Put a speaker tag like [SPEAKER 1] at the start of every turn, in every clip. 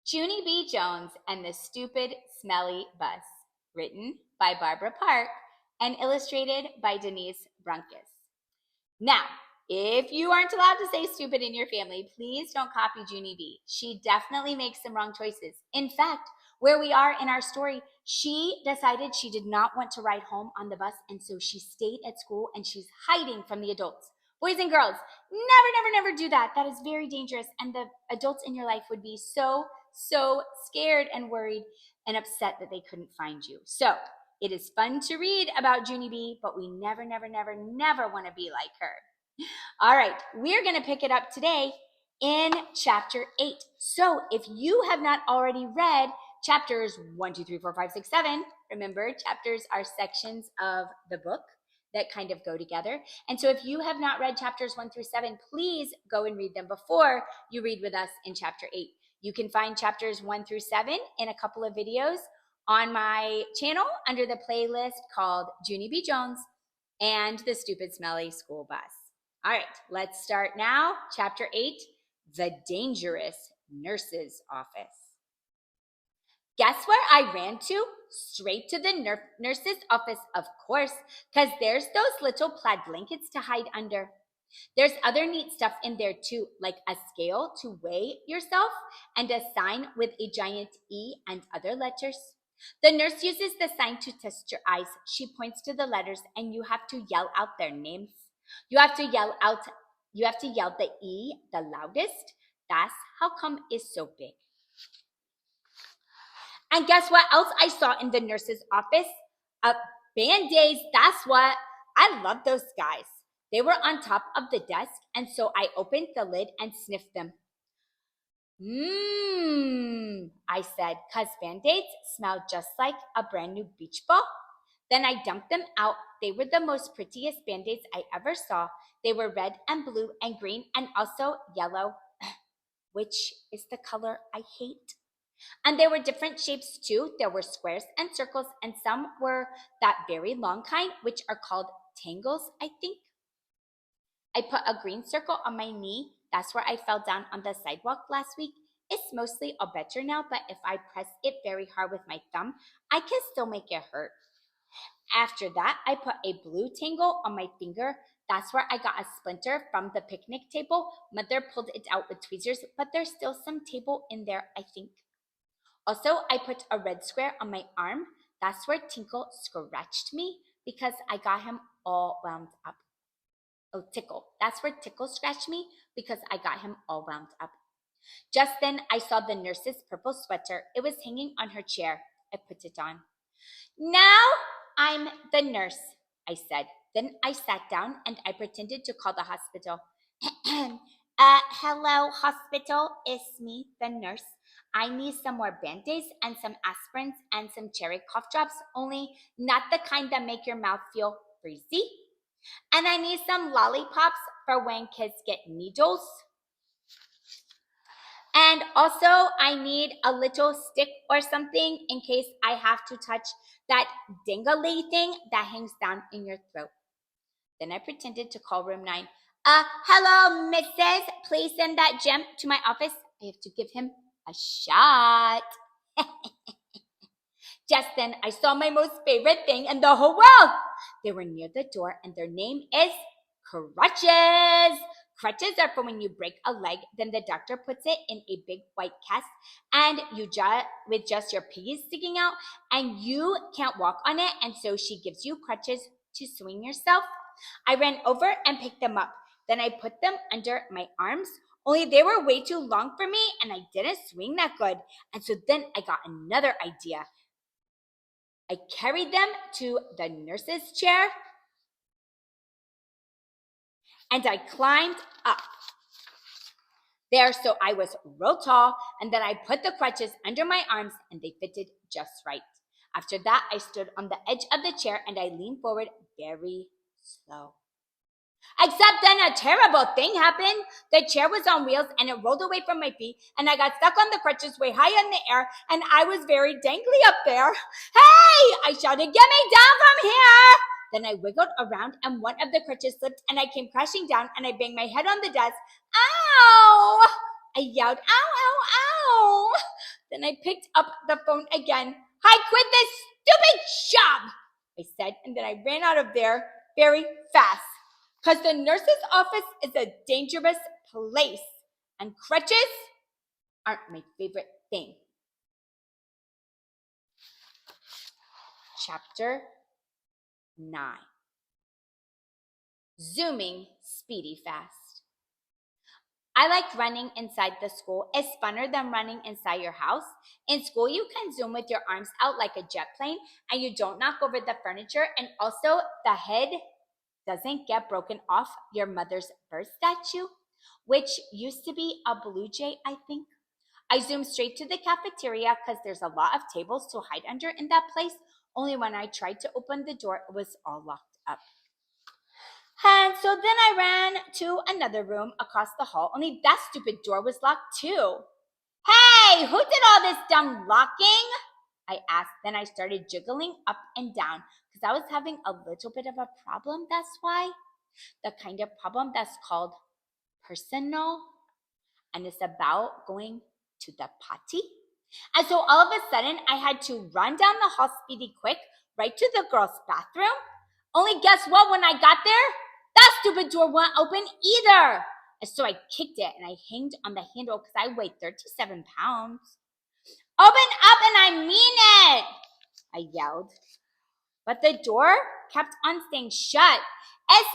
[SPEAKER 1] Junie B. Jones and the Stupid Smelly Bus, written by Barbara Park and illustrated by Denise Brunkus. Now, if you aren't allowed to say stupid in your family, please don't copy Junie B. She definitely makes some wrong choices. In fact, where we are in our story, she decided she did not want to ride home on the bus, and so she stayed at school and she's hiding from the adults. Boys and girls, never do that. That is very dangerous, and the adults in your life would be so scared and worried and upset that they couldn't find you. So it is fun to read about Junie B, but we never want to be like her. All right, we're going to pick it up today in chapter 8. So if you have not already read chapters 1, 2, 3, 4, 5, 6, 7, remember chapters are sections of the book that kind of go together. And so if you have not read chapters 1 through 7, please go and read them before you read with us in chapter 8. You can find chapters 1 through 7 in a couple of videos on my channel under the playlist called Junie B. Jones and the Stupid Smelly School Bus. All right, let's start now. Chapter 8, The Dangerous Nurse's Office. Guess where I ran to? Straight to the nurse's office, of course, because there's those little plaid blankets to hide under. There's other neat stuff in there too, like a scale to weigh yourself and a sign with a giant E and other letters. The nurse uses the sign to test your eyes. She points to the letters and you have to yell out their names. You have to yell the E the loudest. That's how come it's so big. And guess what else I saw in the nurse's office? Band-Aids, that's what. I love those guys. They were on top of the desk, and so I opened the lid and sniffed them. I said, because Band-Aids smell just like a brand new beach ball. Then I dumped them out. They were the most prettiest Band-Aids I ever saw. They were red and blue and green and also yellow, which is the color I hate. And there were different shapes too. There were squares and circles, and some were that very long kind, which are called tangles, I think. I put a green circle on my knee. That's where I fell down on the sidewalk last week. It's mostly all better now, but if I press it very hard with my thumb, I can still make it hurt. After that, I put a blue tangle on my finger. That's where I got a splinter from the picnic table. Mother pulled it out with tweezers, but there's still some table in there, I think. Also, I put a red square on my arm. That's where Tinkle scratched me because I got him all wound up. Oh, Tickle. That's where Tickle scratched me because I got him all wound up. Just then, I saw the nurse's purple sweater. It was hanging on her chair. I put it on. Now I'm the nurse, I said. Then I sat down and I pretended to call the hospital. Hello, hospital. It's me, the nurse. I need some more Band-Aids and some aspirins and some cherry cough drops, only not the kind that make your mouth feel freezy. And I need some lollipops for when kids get needles. And also, I need a little stick or something in case I have to touch that dingly thing that hangs down in your throat. Then I pretended to call room 9. Hello, Mrs. Please send that gem to my office. I have to give him a shot. Just then, I saw my most favorite thing in the whole world. They were near the door, and their name is crutches. Crutches are for when you break a leg, then the doctor puts it in a big white cast, and you with just your piggies sticking out, and you can't walk on it, and so she gives you crutches to swing yourself. I ran over and picked them up. Then I put them under my arms, only they were way too long for me, and I didn't swing that good. And so then I got another idea. I carried them to the nurse's chair, and I climbed up there so I was real tall, and then I put the crutches under my arms, and they fitted just right. After that, I stood on the edge of the chair, and I leaned forward very slow. Except then a terrible thing happened. The chair was on wheels and it rolled away from my feet, and I got stuck on the crutches way high in the air, and I was very dangly up there. Hey! I shouted, get me down from here! Then I wiggled around and one of the crutches slipped and I came crashing down and I banged my head on the desk. Ow! I yelled, ow, ow, ow! Then I picked up the phone again. I quit this stupid job, I said, and then I ran out of there very fast. Because the nurse's office is a dangerous place, and crutches aren't my favorite thing. Chapter 9. Zooming speedy fast. I like running inside the school. It's funner than running inside your house. In school, you can zoom with your arms out like a jet plane, and you don't knock over the furniture, and also the head doesn't get broken off your mother's birth statue, which used to be a blue jay, I think. I zoomed straight to the cafeteria because there's a lot of tables to hide under in that place. Only when I tried to open the door, it was all locked up. And so then I ran to another room across the hall, only that stupid door was locked too. Hey, who did all this dumb locking? I asked. Then I started jiggling up and down because I was having a little bit of a problem, that's why. The kind of problem that's called personal, and it's about going to the potty. And so all of a sudden, I had to run down the hall speedy quick, right to the girls' bathroom. Only guess what, when I got there? That stupid door wouldn't open either. And so I kicked it and I hanged on the handle because I weighed 37 pounds. Open up and I mean it, I yelled. But the door kept on staying shut. It's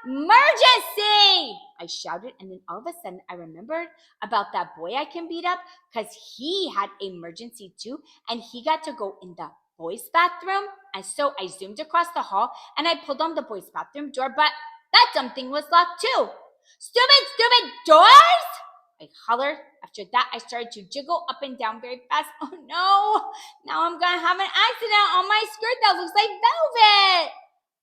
[SPEAKER 1] an emergency, I shouted, and then all of a sudden I remembered about that boy I can beat up because he had an emergency too, and he got to go in the boys' bathroom. And so I zoomed across the hall and I pulled on the boys' bathroom door, but that dumb thing was locked too. Stupid doors! I hollered. After that, I started to jiggle up and down very fast. Oh no, now I'm gonna have an accident on my skirt that looks like velvet.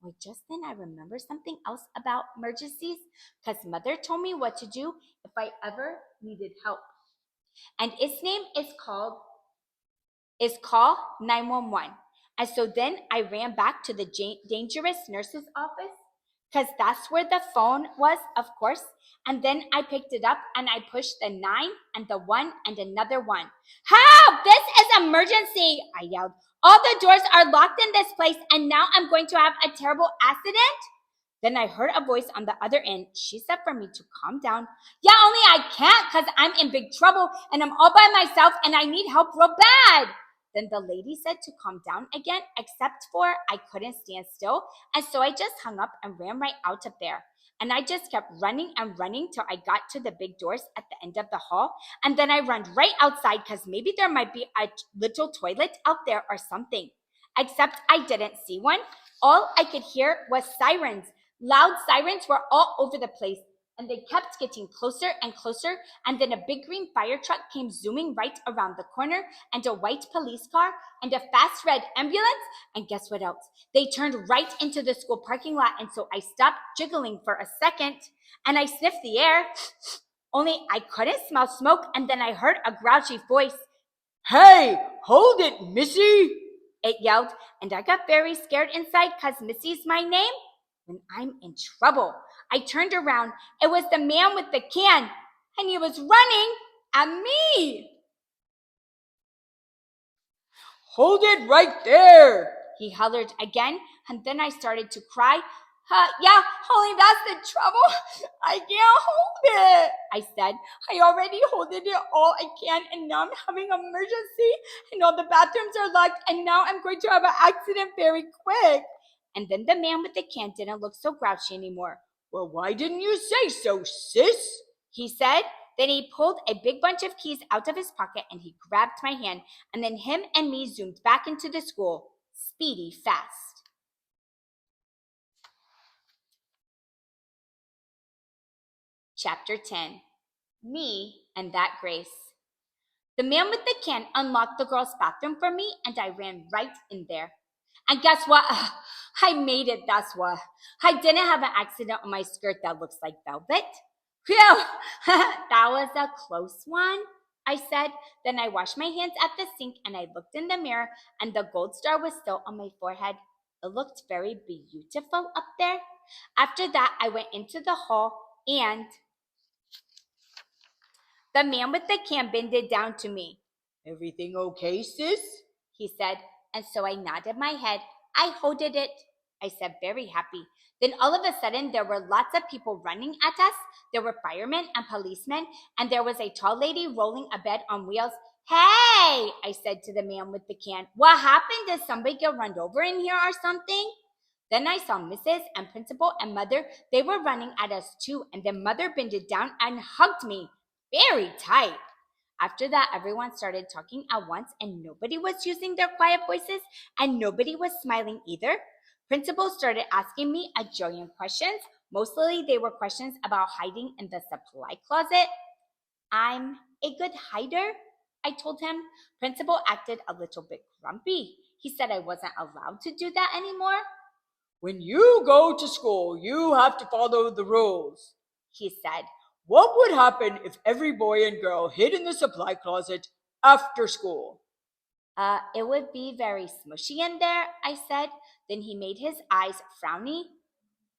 [SPEAKER 1] Wait, just then I remember something else about emergencies because Mother told me what to do if I ever needed help. And its name is call 911. And so then I ran back to the dangerous nurse's office because that's where the phone was, of course. And then I picked it up and I pushed the 9 and the 1 and another 1. Help! This is emergency, I yelled. All the doors are locked in this place and now I'm going to have a terrible accident. Then I heard a voice on the other end. She said for me to calm down. Yeah, only I can't because I'm in big trouble and I'm all by myself and I need help real bad. Then the lady said to calm down again, except for I couldn't stand still. And so I just hung up and ran right out of there. And I just kept running and running till I got to the big doors at the end of the hall. And then I ran right outside because maybe there might be a little toilet out there or something. Except I didn't see one. All I could hear was sirens. Loud sirens were all over the place. And they kept getting closer and closer, and then a big green fire truck came zooming right around the corner, and a white police car, and a fast red ambulance, and guess what else? They turned right into the school parking lot, and so I stopped jiggling for a second, and I sniffed the air, only I couldn't smell smoke, and then I heard a grouchy voice. Hey, hold it, Missy, it yelled, and I got very scared inside because Missy's my name. When I'm in trouble, I turned around. It was the man with the can, and he was running at me. Hold it right there, he hollered again, and then I started to cry. Yeah, only that's the trouble. I can't hold it, I said. I already holded it all I can, and now I'm having an emergency, and all the bathrooms are locked, and now I'm going to have an accident very quick. And then the man with the can didn't look so grouchy anymore. Well, why didn't you say so, sis? He said. Then he pulled a big bunch of keys out of his pocket and he grabbed my hand. And then him and me zoomed back into the school, speedy fast. Chapter 10. Me and that Grace. The man with the can unlocked the girls' bathroom for me and I ran right in there. And guess what? I made it, that's what. I didn't have an accident on my skirt that looks like velvet. Phew, that was a close one, I said. Then I washed my hands at the sink and I looked in the mirror and the gold star was still on my forehead. It looked very beautiful up there. After that, I went into the hall and the man with the can bended down to me.
[SPEAKER 2] Everything okay, sis?
[SPEAKER 1] He said, and so I nodded my head. I holded it, I said, very happy. Then all of a sudden, there were lots of people running at us. There were firemen and policemen, and there was a tall lady rolling a bed on wheels. Hey, I said to the man with the can, what happened? Did somebody get run over in here or something? Then I saw Mrs. and Principal and Mother. They were running at us too, and then Mother bended down and hugged me very tight. After that, everyone started talking at once, and nobody was using their quiet voices, and nobody was smiling either. Principal started asking me a jillion questions. Mostly they were questions about hiding in the supply closet. I'm a good hider, I told him. Principal acted a little bit grumpy. He said I wasn't allowed to do that anymore.
[SPEAKER 2] When you go to school, you have to follow the rules,
[SPEAKER 1] he said.
[SPEAKER 2] What would happen if every boy and girl hid in the supply closet after school?
[SPEAKER 1] It would be very smushy in there, I said. Then he made his eyes frowny.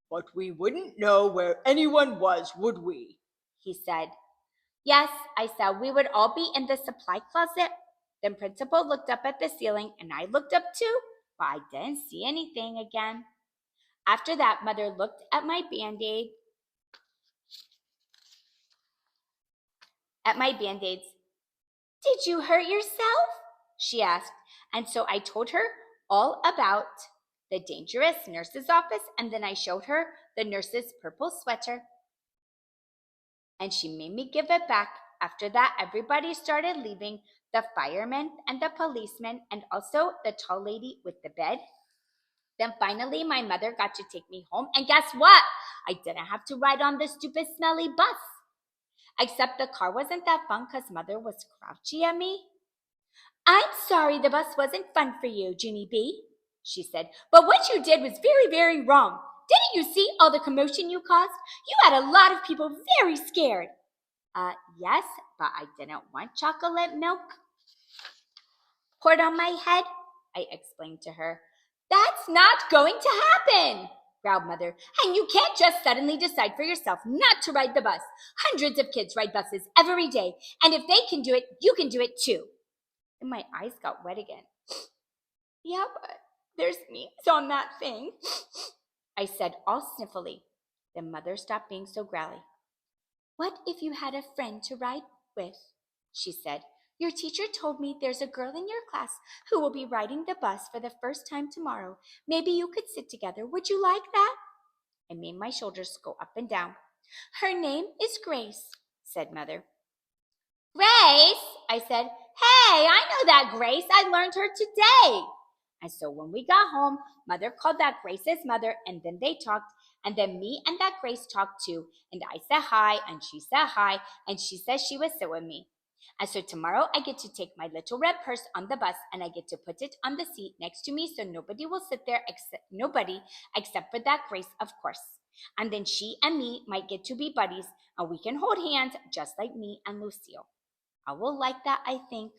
[SPEAKER 2] But we wouldn't know where anyone was, would we?
[SPEAKER 1] He said. Yes, I said, we would all be in the supply closet. Then Principal looked up at the ceiling, and I looked up too, but I didn't see anything again. After that, Mother looked at my Band-Aid. Did you hurt yourself? She asked. And so I told her all about the dangerous nurse's office, and then I showed her the nurse's purple sweater. And she made me give it back. After that, everybody started leaving, the firemen and the policemen, and also the tall lady with the bed. Then finally, my mother got to take me home, and guess what? I didn't have to ride on the stupid smelly bus. Except the car wasn't that fun because Mother was grouchy at me. I'm sorry the bus wasn't fun for you, Junie B, she said, but what you did was very, very wrong. Didn't you see all the commotion you caused? You had a lot of people very scared. Yes, but I didn't want chocolate milk poured on my head, I explained to her. That's not going to happen, growled Mother. And you can't just suddenly decide for yourself not to ride the bus. Hundreds of kids ride buses every day, and if they can do it, you can do it too. And my eyes got wet again. Yeah, but there's memes on that thing, I said all sniffly. Then Mother stopped being so growly. What if you had a friend to ride with? She said. Your teacher told me there's a girl in your class who will be riding the bus for the first time tomorrow. Maybe you could sit together. Would you like that? I made my shoulders go up and down. Her name is Grace, said Mother. Grace, I said. Hey, I know that Grace. I learned her today. And so when we got home, Mother called that Grace's mother, and then they talked, and then me and that Grace talked too. And I said hi, and she said hi, and she said she would sit with me. And so tomorrow I get to take my little red purse on the bus, and I get to put it on the seat next to me so nobody will sit there except for that Grace, of course. And then she and me might get to be buddies, and we can hold hands just like me and Lucille. I will like that, I think.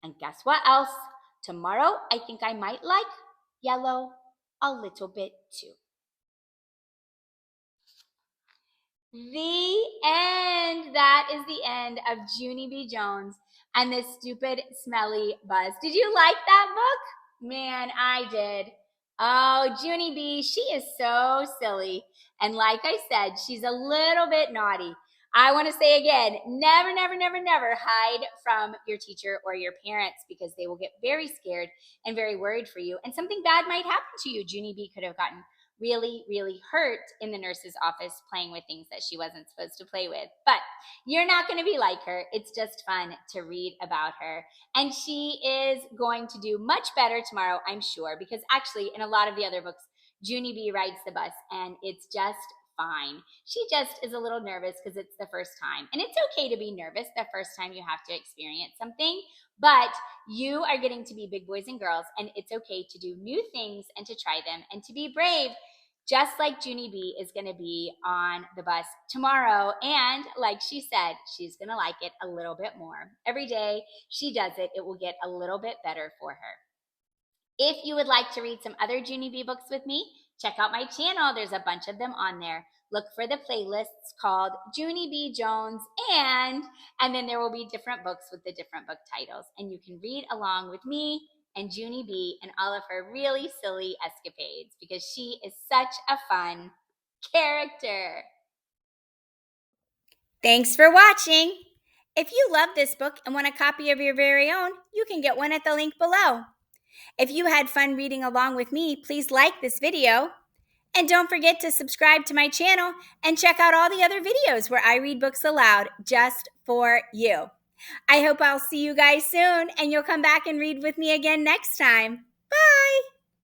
[SPEAKER 1] And guess what else? Tomorrow, I think I might like yellow a little bit too. The end. That is the end of Junie B. Jones and this stupid smelly bus. Did you like that book? Man, I did. Oh, Junie B, she is so silly. And like I said, she's a little bit naughty. I want to say again, never, never, never, never hide from your teacher or your parents because they will get very scared and very worried for you. And something bad might happen to you. Junie B could have gotten really, really hurt in the nurse's office playing with things that she wasn't supposed to play with. But you're not going to be like her. It's just fun to read about her. And she is going to do much better tomorrow, I'm sure, because actually in a lot of the other books, Junie B rides the bus and it's just fine. She just is a little nervous because it's the first time. And it's okay to be nervous the first time you have to experience something. But you are getting to be big boys and girls, and it's okay to do new things and to try them and to be brave, just like Junie B is going to be on the bus tomorrow. And like she said, she's going to like it a little bit more. Every day she does it, it will get a little bit better for her. If you would like to read some other Junie B books with me, check out my channel. There's a bunch of them on there. look for the playlists called Junie B Jones and then there will be different books with the different book titles. And you can read along with me and Junie B and all of her really silly escapades because she is such a fun character. Thanks for watching. If you love this book and want a copy of your very own, you can get one at the link below. If you had fun reading along with me, please like this video. And don't forget to subscribe to my channel and check out all the other videos where I read books aloud just for you. I hope I'll see you guys soon and you'll come back and read with me again next time. Bye!